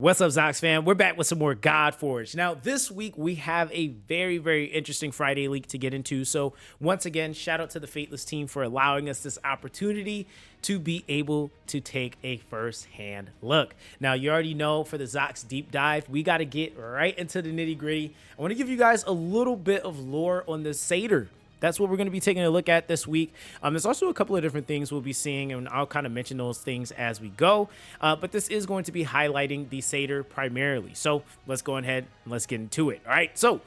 What's up, Zox fam? We're back with some more Godforge. Now, this week we have a very interesting Friday leak to get into. So, once again, shout out to the Fateless team for allowing us this opportunity to be able to take a first-hand look. Now, you already know for the Zox deep dive, we got to get right into the nitty-gritty. I want to give you guys a little bit of lore on the Saytr. That's what we're going to be taking a look at this week. There's also a couple of different things we'll be seeing, and I'll kind of mention those things as we go. But this is going to be highlighting the Saytr primarily. So let's go ahead and let's get into it. All right, so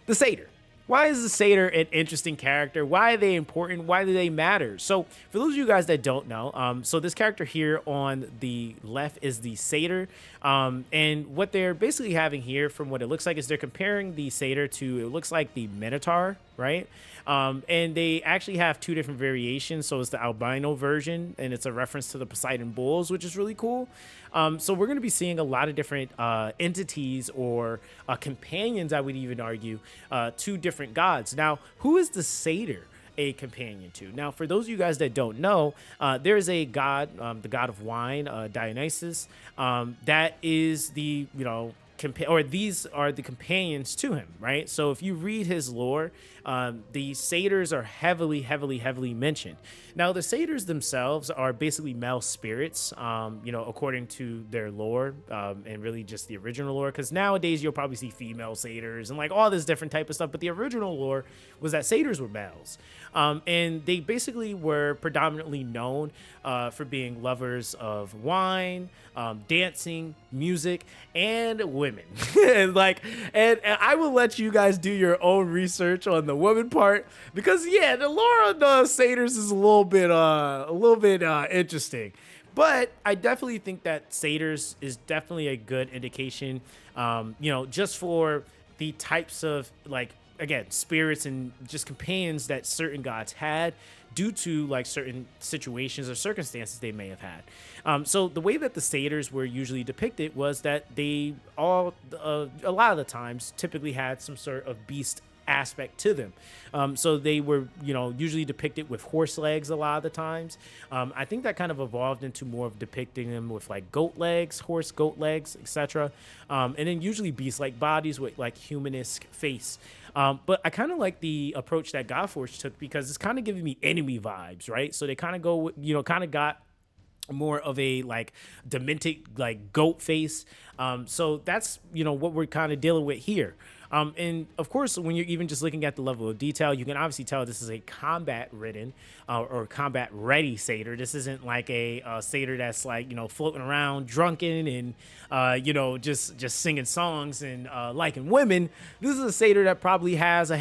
the Saytr. Why is the Saytr an interesting character? Why are they important? Why do they matter? So for those of you guys that don't know, so this character here on the left is the Saytr. And what they're basically having here, from what it looks like, is they're comparing the Saytr to, it looks like the Minotaur, right? And they actually have two different variations. So it's the albino version, and it's a reference to the Poseidon bulls, which is really cool. So we're going to be seeing a lot of different entities or companions, I would even argue, to different gods. Now, who is the Saytr a companion to? Now, for those of you guys that don't know, there is a god, the god of wine, Dionysus, that is the, these are the companions to him, right? So if you read his lore, the satyrs are heavily mentioned. Now, the satyrs themselves are basically male spirits, according to their lore, and really just the original lore, because nowadays you'll probably see female satyrs and like all this different type of stuff, but the original lore was that satyrs were males. And they basically were predominantly known for being lovers of wine, dancing, music, and women. and I will let you guys do your own research on the woman part, because yeah, the lore on the satyrs is a little bit interesting. But I definitely think that satyrs is definitely a good indication, just for the types of, like, again, spirits and just companions that certain gods had due to like certain situations or circumstances they may have had. So the way that the satyrs were usually depicted was that they all, a lot of the times, typically had some sort of beast aspect to them. So they were, usually depicted with horse legs a lot of the times. I think that kind of evolved into more of depicting them with like goat legs, goat legs, etc. And then usually beast-like bodies with like humanesque face. But I kind of like the approach that Godforge took, because it's kind of giving me enemy vibes, right? So they kind of go, kind of got more of a like demented like goat face. So that's, what we're kind of dealing with here. And of course, when you're even just looking at the level of detail, you can obviously tell this is a combat-ridden or combat-ready satyr. This isn't like a satyr that's like, floating around drunken and, just singing songs and liking women. This is a satyr that probably has an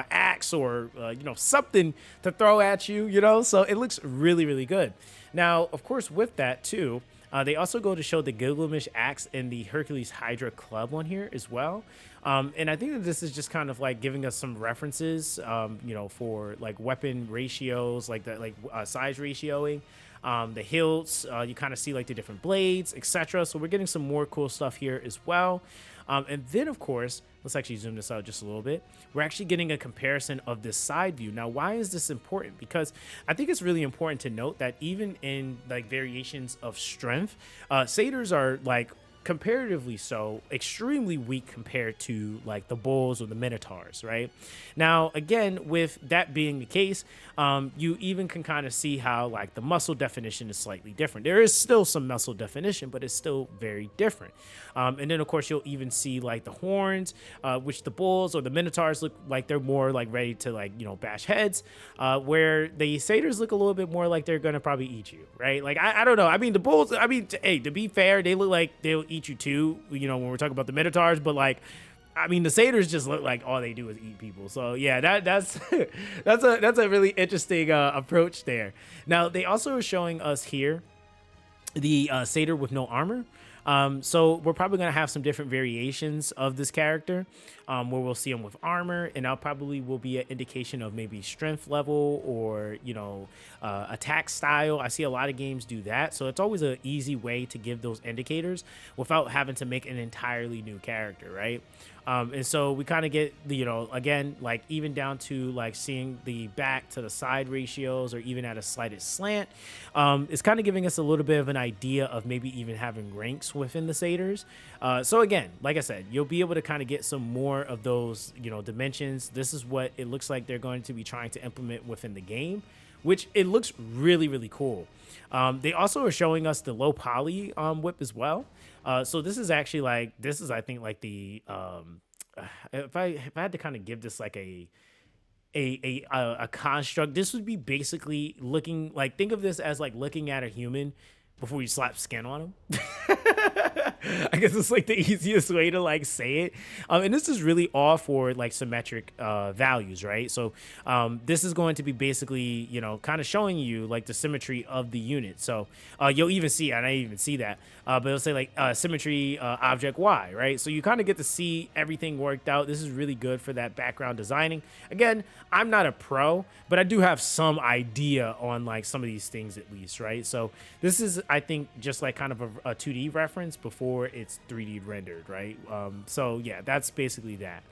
axe or, something to throw at you, so it looks really good. Now, of course, with that too, they also go to show the Gilgamesh axe and the Hercules Hydra club on here as well. And I think that this is just kind of like giving us some references, for like weapon ratios, like the size ratioing, the hilts. You kind of see like the different blades, etc. So we're getting some more cool stuff here as well. And then, of course, let's actually zoom this out just a little bit. We're actually getting a comparison of this side view. Now, why is this important? Because I think it's really important to note that even in like variations of strength, satyrs are like comparatively so extremely weak compared to like the bulls or the minotaurs, right? Now, again, with that being the case, you even can kind of see how like the muscle definition is slightly different. There is still some muscle definition, but it's still very different. And then of course you'll even see like the horns, which the bulls or the minotaurs look like they're more like ready to like, bash heads, where the satyrs look a little bit more like they're gonna probably eat you, right? Like I don't know. I mean, the bulls, hey, to be fair, they look like they'll eat you too, when we're talking about the minotaurs, but like, I mean, the satyrs just look like all they do is eat people. So yeah, that's that's a really interesting approach there. Now they also are showing us here the satyr with no armor. So we're probably going to have some different variations of this character, where we'll see him with armor, and that probably will be an indication of maybe strength level or, attack style. I see a lot of games do that. So it's always an easy way to give those indicators without having to make an entirely new character, right? And so we kind of get the, again, like even down to like seeing the back to the side ratios or even at a slight slant. It's kind of giving us a little bit of an idea of maybe even having ranks within the Saytrs. So again, like I said, you'll be able to kind of get some more of those, dimensions. This is what it looks like they're going to be trying to implement within the game, which it looks really, really cool. They also are showing us the low poly whip as well. So this is actually like, I think like the, if I had to kind of give this like a construct, this would be basically looking like, think of this as like looking at a human before you slap skin on them. I guess it's like the easiest way to like say it. And this is really all for like symmetric values, right? So this is going to be basically, kind of showing you like the symmetry of the unit. So you'll even see, and I didn't even see that, but it'll say like symmetry object Y, right? So you kind of get to see everything worked out. This is really good for that background designing. Again, I'm not a pro, but I do have some idea on like some of these things at least, right? So this is, I think, just like kind of a 2D reference before it's 3D rendered, right? So yeah, that's basically that.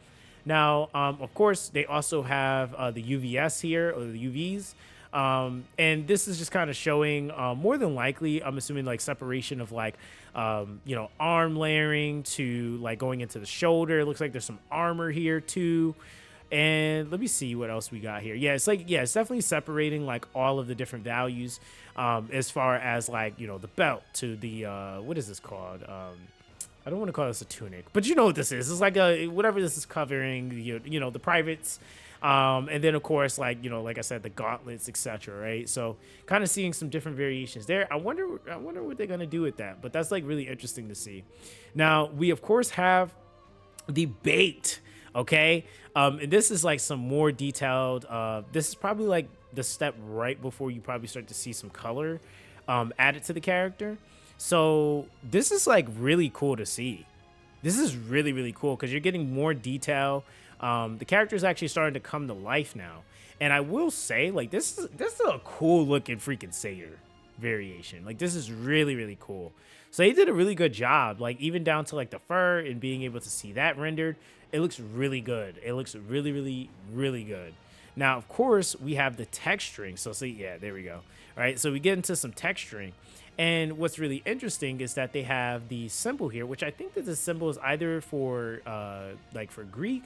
Now, of course, they also have the UVS here, or the UVs. And this is just kind of showing more than likely, I'm assuming, like separation of like, arm layering to like going into the shoulder. It looks like there's some armor here too. And let me see what else we got here. Yeah, it's like, yeah, it's definitely separating like all of the different values as far as like, the belt to the, what is this called? I don't want to call this a tunic, but you know what this is. It's like a, whatever this is covering, the privates. And then of course, like, like I said, the gauntlets, etc. Right. So kind of seeing some different variations there. I wonder what they're going to do with that, but that's like really interesting to see. Now we of course have the bait. Okay. And this is like some more detailed, this is probably like the step right before you probably start to see some color, added to the character. So this is like really cool to see. This is really, really cool because you're getting more detail. The character is actually starting to come to life now. And I will say, like, this is a cool looking freaking Saytr variation. Like, this is really, really cool. So they did a really good job, like even down to like the fur and being able to see that rendered. It looks really good. It looks really, really, really good. Now, of course, we have the texturing. So see, yeah, there we go. All right, so we get into some texturing. And what's really interesting is that they have the symbol here, which I think that the symbol is either for like for Greek,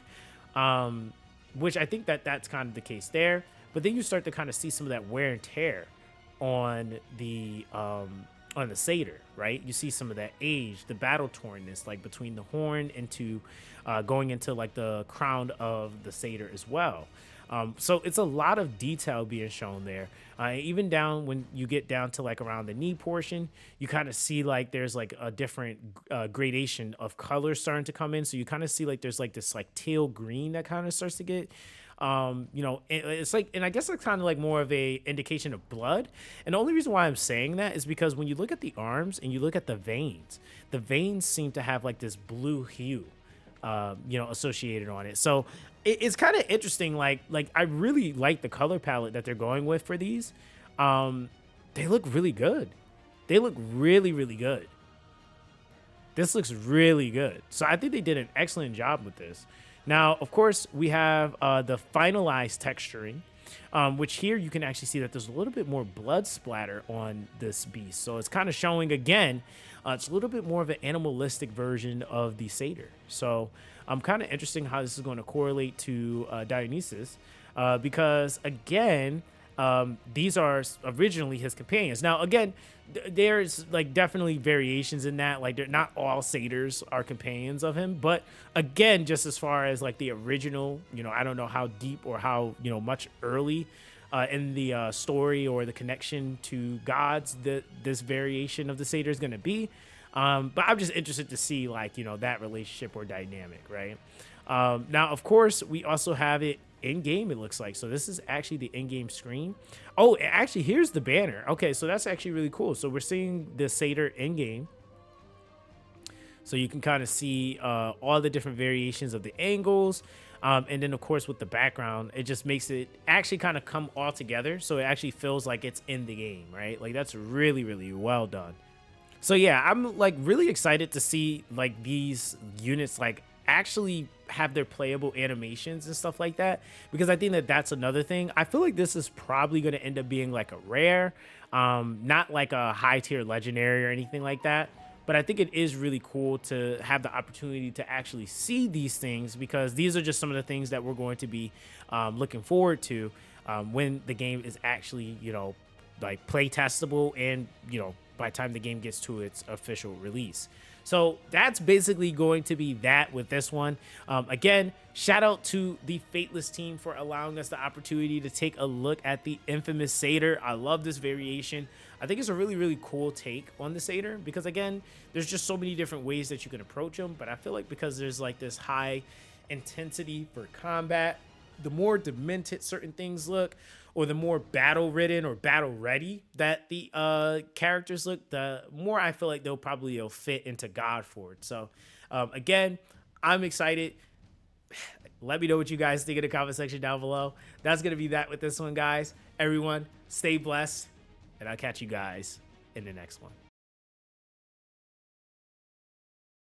which I think that that's kind of the case there. But then you start to kind of see some of that wear and tear on the Saytr, right? You see some of that age, the battle tornness, like between the horn into going into like the crown of the Saytr as well. So it's a lot of detail being shown there. Even down when you get down to like around the knee portion, you kind of see like there's like a different gradation of color starting to come in. So you kind of see like there's like this like teal green that kind of starts to get, it's like, and I guess it's kind of like more of a indication of blood. And the only reason why I'm saying that is because when you look at the arms and you look at the veins seem to have like this blue hue, associated on it. So it's kind of interesting. Like I really like the color palette that they're going with for these. They look really good. They look really, really good. This looks really good. So I think they did an excellent job with this. Now, of course, we have the finalized texturing, which here you can actually see that there's a little bit more blood splatter on this beast. So it's kind of showing again, it's a little bit more of an animalistic version of the Saytr. So I'm kind of interested how this is going to correlate to Dionysus, because again, these are originally his companions. Now, again, there's like definitely variations in that. Like, they're not all Saytrs are companions of him, but again, just as far as like the original, I don't know how deep or how much early in the story or the connection to gods that this variation of the Saytr is going to be. But I'm just interested to see like that relationship or dynamic, right? Now, of course, we also have it in game, it looks like. So this is actually the in-game screen. Oh, actually, here's the banner. Okay, so that's actually really cool. So we're seeing the Saytr in game. So you can kind of see all the different variations of the angles. And then, of course, with the background, it just makes it actually kind of come all together. So it actually feels like it's in the game, right? Like, that's really, really well done. So yeah, I'm like really excited to see like these units like actually have their playable animations and stuff like that, because I think that that's another thing. I feel like this is probably going to end up being like a rare, not like a high tier legendary or anything like that. But I think it is really cool to have the opportunity to actually see these things, because these are just some of the things that we're going to be looking forward to when the game is actually, like play testable, and, by the time the game gets to its official release. So that's basically going to be that with this one. Again, shout out to the Fateless team for allowing us the opportunity to take a look at the infamous Saytr. I love this variation. I think it's a really, really cool take on the Saytr, because again, there's just so many different ways that you can approach them. But I feel like because there's like this high intensity for combat, the more demented certain things look, or the more battle ridden or battle ready that the characters look, the more I feel like they'll fit into Godforge. So again, I'm excited. Let me know what you guys think in the comment section down below. That's going to be that with this one, guys. Everyone, stay blessed, and I'll catch you guys in the next one.